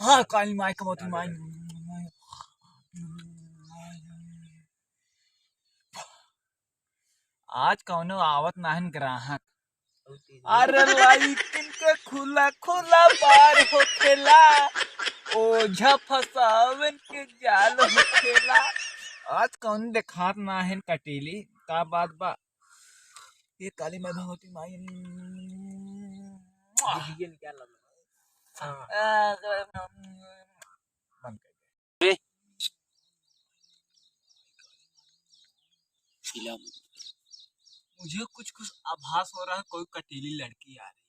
हाँ काली माई कमौती माई। आज कौनो आवत नाहन ग्राहक। अरे लाइकिन के खुला खुला बार होखेला, ओझा फसावन के जाल होखेला। आज कौन देखात नाहन कटीली का बात बा। ये काली माई भगवती माई बंद कर दे। मुझे कुछ कुछ आभास हो रहा है कोई कटीली लड़की आ रही है।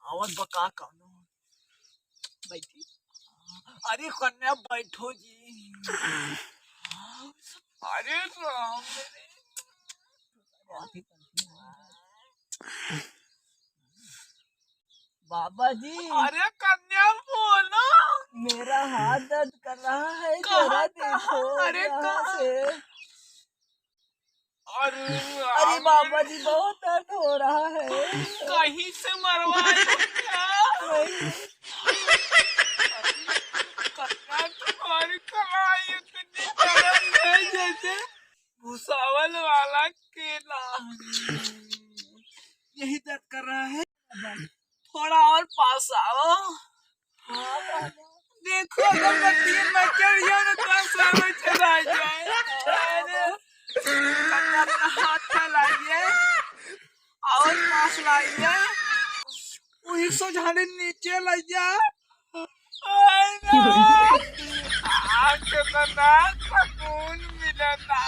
आवाज बका कौनो बैठी। अरे कन्या बैठो जी। अरे राम बाबा जी। अरे कन्या बोलो। मेरा हाथ दर्द कर रहा है, जरा देखो। अरे कहाँ से? अरे बाबा जी बहुत दर्द हो रहा है। कहीं से मरवाए कन्या तुम्हारी कलाई इतनी नरम है जैसे भुसावल वाला केला। यही दर्द कर रहा है, थोड़ा और पास आओ। देखो अगर मैं 3 में चढ़ जाऊं तो सामने चला जाए। अपना हाथ फैलाइए और पास लाइए, वही सोझाने नीचे लाइए। कितना सुकून मिलता।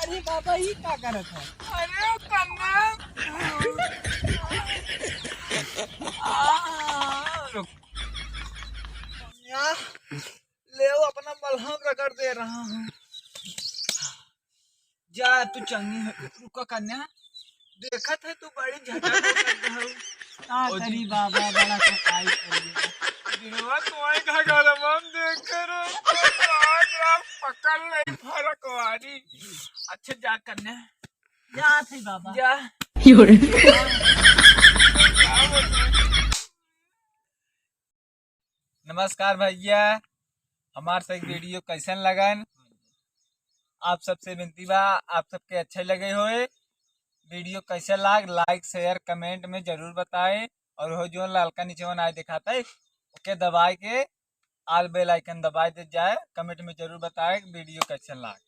अरे बाबा ये क्या करत है? अरे कन्या ले अपना मलहम रगड़ दे रहा हूँ। जा तू चंगी है। रुको कन्या, देखा था तू बड़ी झटक तेरी बाबा बड़ा सफाई कर दिया। तुम्हारे घर देख कर पकड़ नहीं फरक वाली। अच्छा जा कन्या जा थे बाबा जा। नमस्कार भैया, हमारे से वीडियो कैसन लगन। आप सबसे विनती बा आप सबके अच्छे लगे होए। वीडियो कैसे लाइक शेयर कमेंट में जरूर बताएं। और वो जो लालका नीचे आए दिखाता है ओके दबाए के आल बेल आइकन दबाए दे जाए। कमेंट में जरूर बताएं वीडियो कैसे लाग।